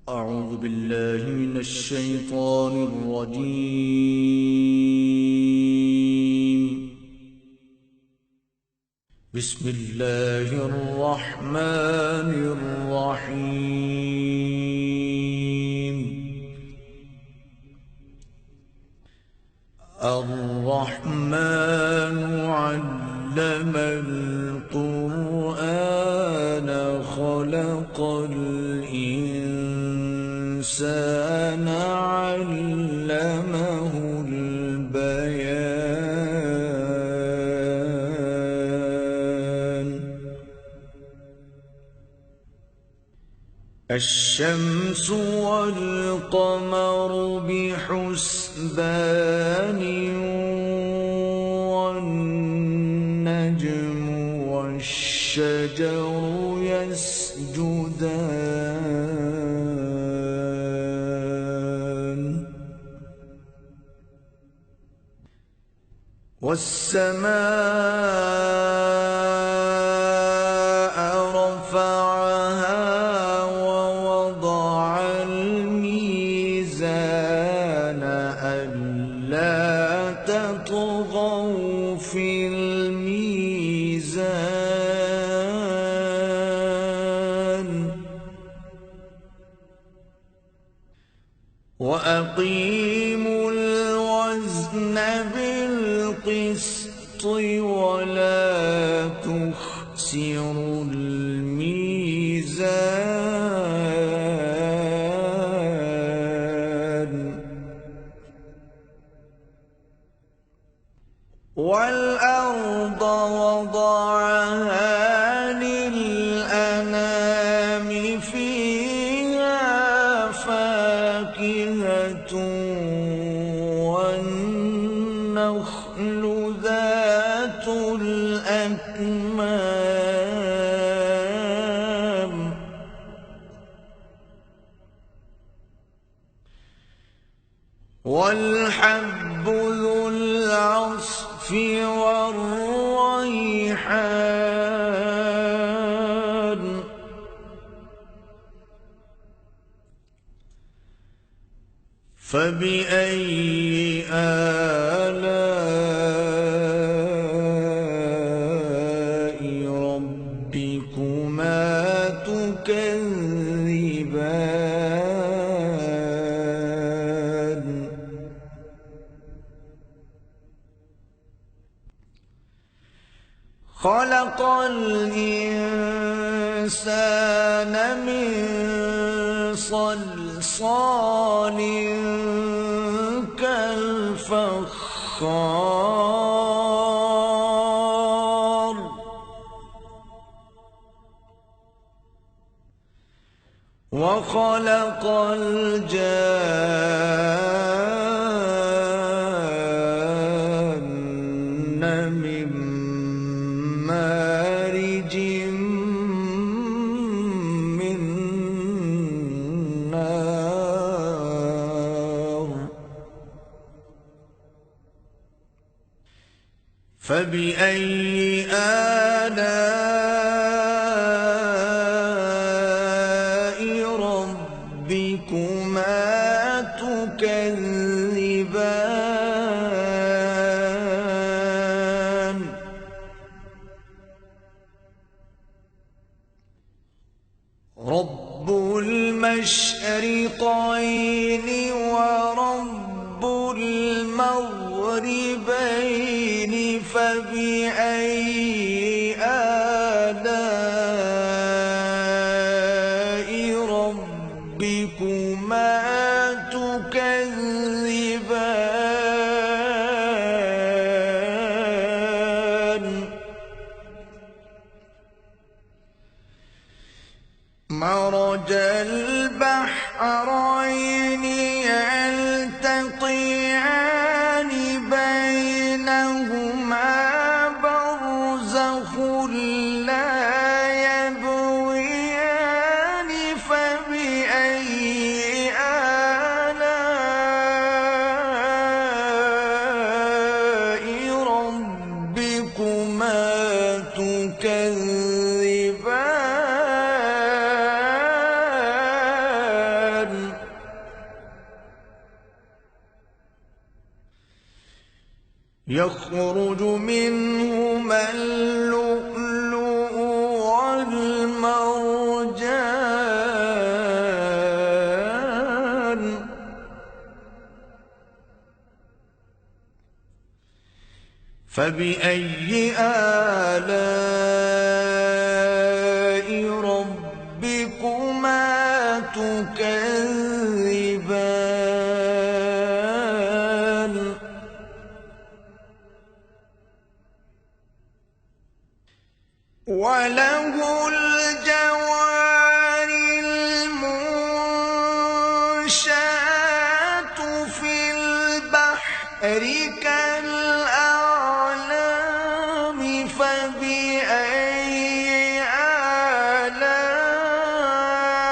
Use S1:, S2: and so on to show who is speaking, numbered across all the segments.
S1: أعوذ بالله من الشيطان الرجيم. بسم الله الرحمن الرحيم. الرحمن علم القرآن خلق الإنسان علمه البيان. الشمس والقمر بحسبان والنجم والشجر يسجدان والسماء رفعها ووضع الميزان ألا تطغوا في الميزان وأقيموا الوزن بالقسط ولا تخسروا الميزان والأرض وضعها للأنام فيها فاكهة والنخل ذات الأكمام والحب ذو العصف والريحان فبأي آلاء ربكما تكذبان خلق الإنسان من صلصال كالفخار وخلق الجان من مارج من نار فبأي آلاء ربكما تكذبان رب المشرقين ورب المغربين فبأي آلاء ربكما تكذبان مرج البحرين يلتقيان بينهما برزخ لا يبغيان فبأي آلاء ربكما تكذبان يخرج منهما اللؤلؤ والمرجان فبأي آلاء ربكما تكذبان وله الجوار المنشآت في البحر كالأعلام فبأي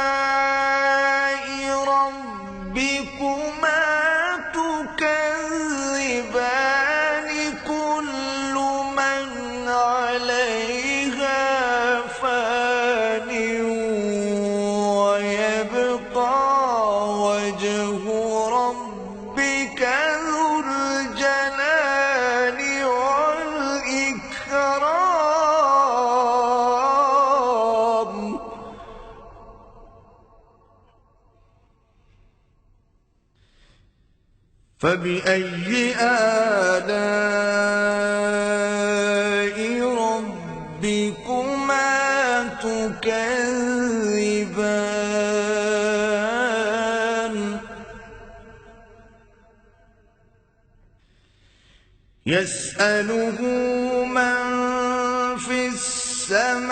S1: آلاء ربكما تكذبان كل من عليها فان ويبقى وجه ربك ذو الجلال والإكرام فبأي آلاء ربكما تكذبان يسأله من في السماوات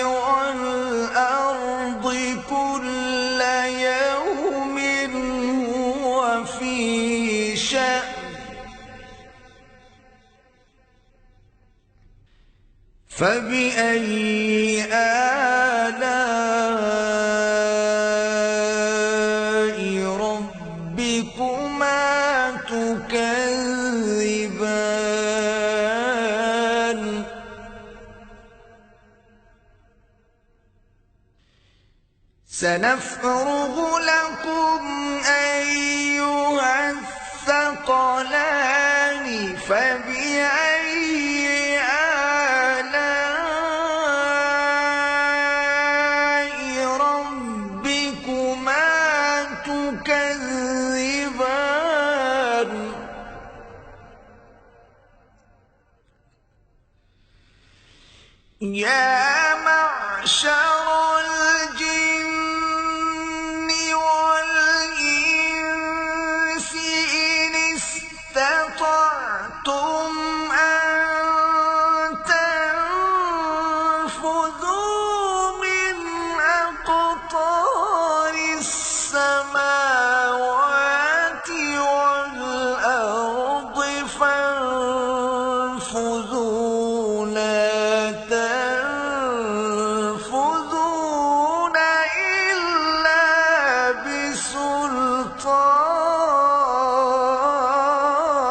S1: والأرض كل يوم هو في شأن فبأي آلاء ربكما تكذبان سنفرغ لكم أيها الثقلان فبأي ربكما تكذبان يا معشر الجن والإنس إن استطعتم أن تنفذوا من أقطار السماوات والأرض فانفذوا لا تنفذون إلا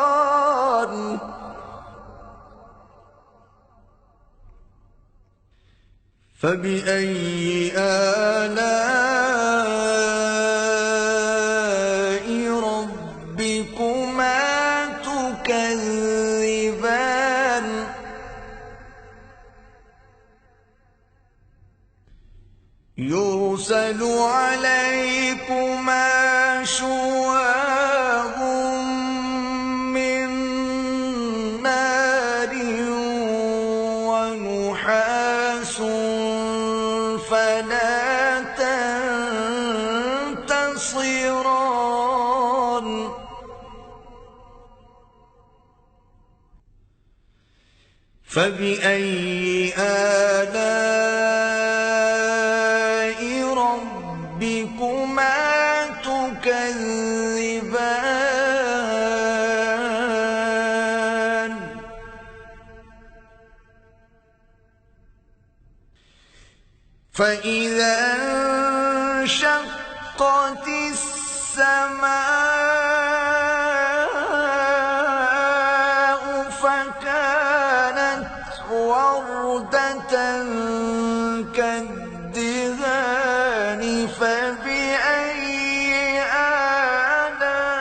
S1: بسلطان فبأي آلاء ربكما تكذبان يرسل عليكما شواظ من نار ونحاس فلا تنتصران فبأي آلاء ربكما تكذبان فإذا انشقت السماء فكانت وردة كالدهان فبأي آلاء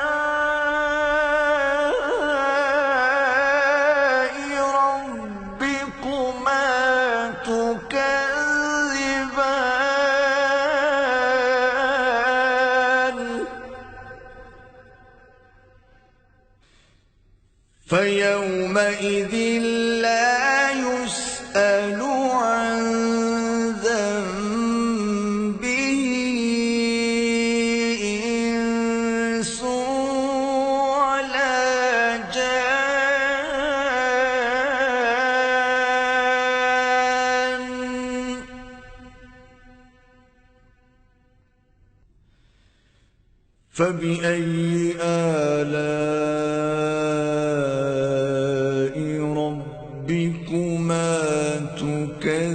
S1: فيومئذ لا يسأل عن ذنبه إنس ولا جان. فبأي آلاء ربكما تكذبان.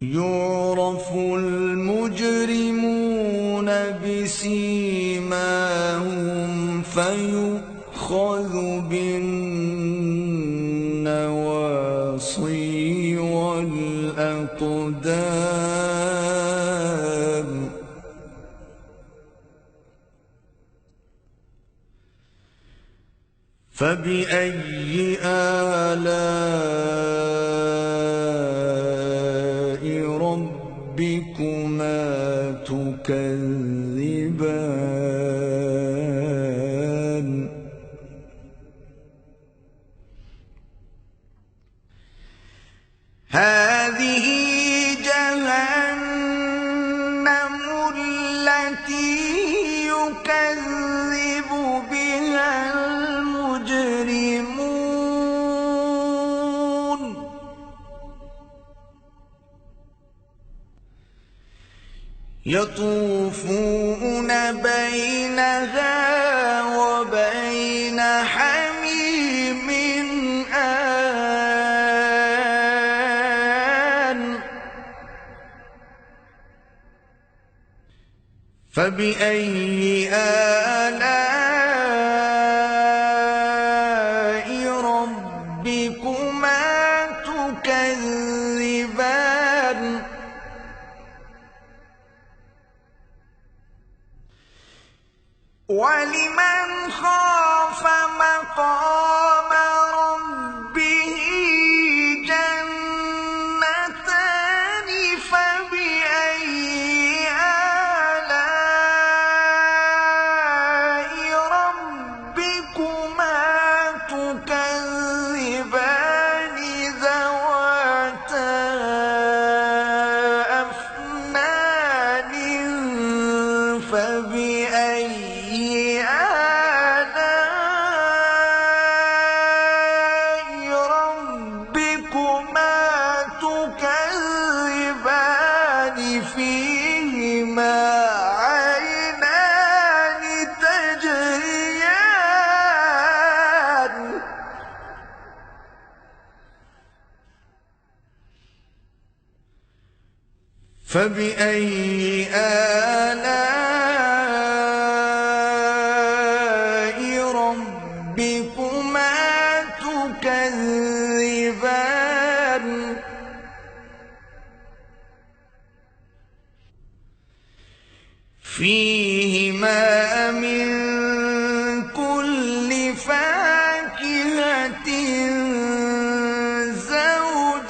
S1: يعرف المجرمون بسيماهم فيؤخذ بالنواصي والأقدام. فبأي آلاء ربكما تكذبان. هذه جهنم التي يكذب بها المجرمون. يطوفون بينها وبين حميم آن. فبأي آلاء ربكما تكذبان. ولمن خاف مقام ربه جنتان. فبأي آلاء ربكما تكذبان ذواتا أفنان. فبأي آلاء ربكما تكذبان فيهما عينان تجريان. فبأي آلاء ربكما تكذبان. فيهما من كل فاكهة زوجان.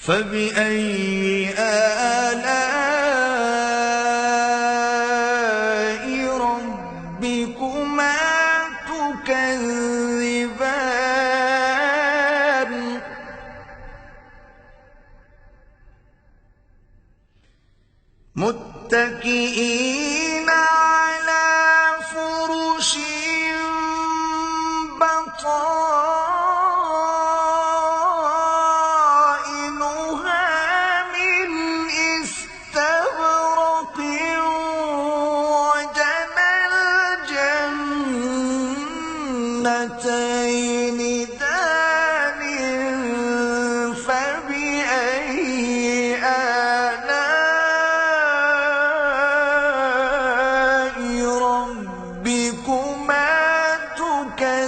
S1: فبأي آلاء ربكما تكذبان. متكئين على فرش بطائنها من استبرق. وجنى الجنتين دان. فبأي آلاء ربكما تكذبان.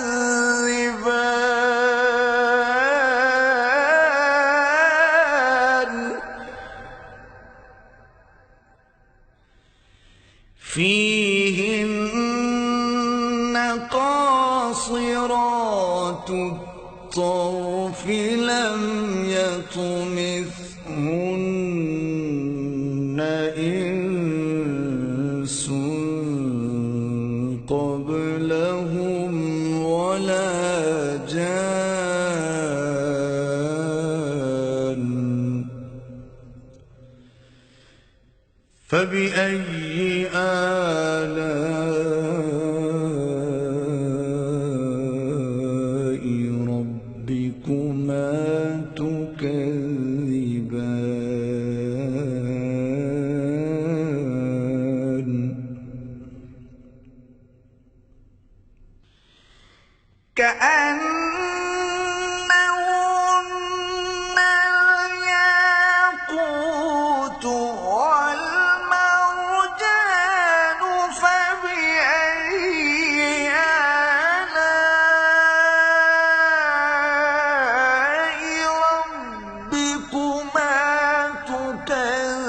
S1: فيهن قاصرات الطرف لم يطمثهن إنس قبلهم ولا جان فبأي آلاء ربكما تكذبان كأنهن الياقوت والمرجان فبأي آلاء ربكما تكذبان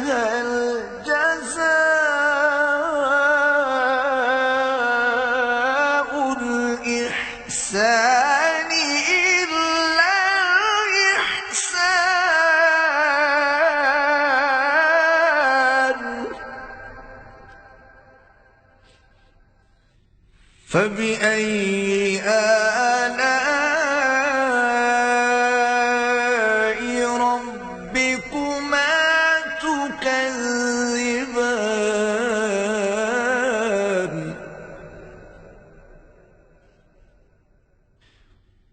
S1: هل جزاء الإحسان إلا الإحسان فبأي آلاء ربكما تكذبان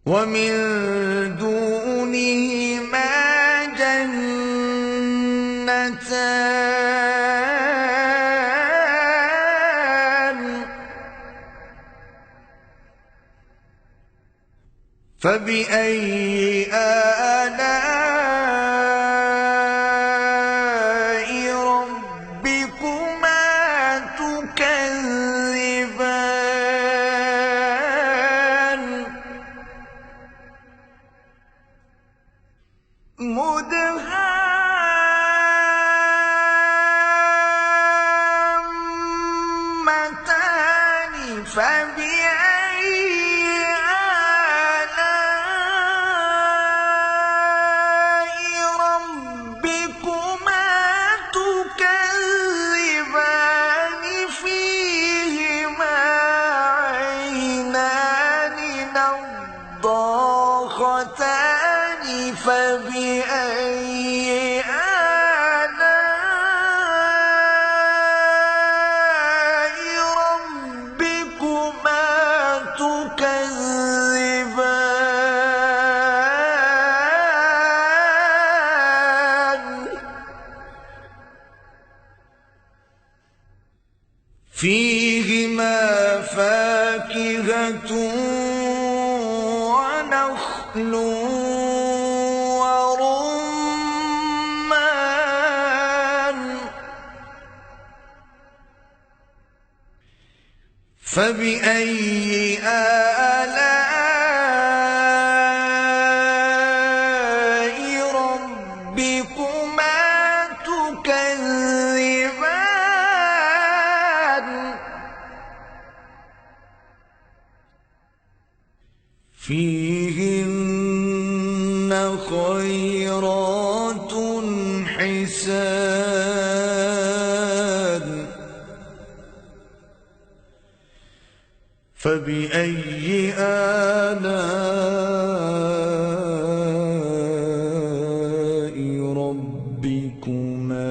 S1: ومن دونهما جنتان فبأي آلاء ربكما تكذبان مدهامتان فبأي آلاء ربكما تكذبان فيهما عينان نضاختان فبأي آلاء ربكما تكذبان فيهما فاكهة ونخل ورمان فبأي آلاء ربكما تكذبان فيهن خيرات حسان فبأي آلاء ربكما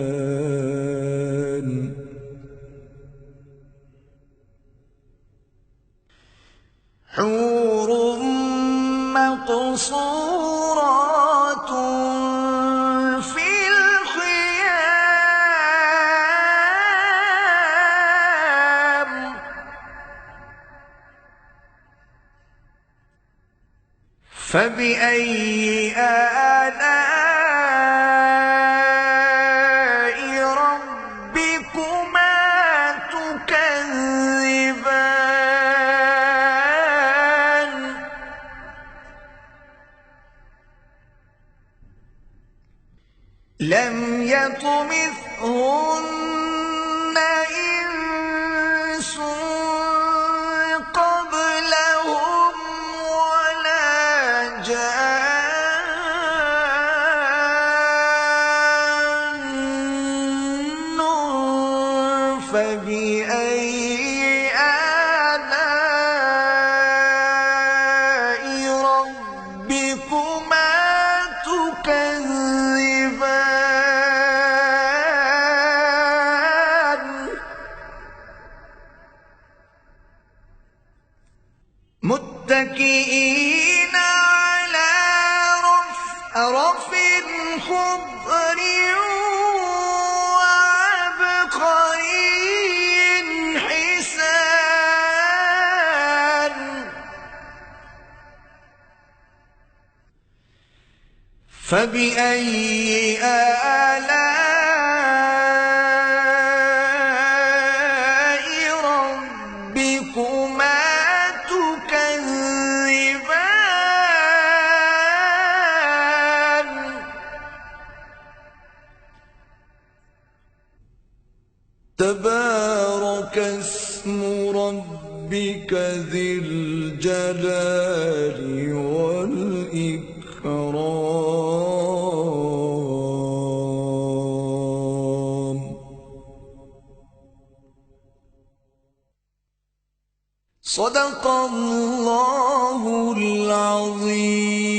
S1: تكذبان حور مقصورات في الخيام فبأي آلاء ربكما تكذبان لم يطمثهن إنس قبلهم ولا جان فبأي آلاء ربكما تكذبان متكئين على رفرف خضر وعبقري حسان فبأي آلاء ربكما تكذبان تبارك اسم ربك ذي الجلال والإكرام صدق الله العظيم.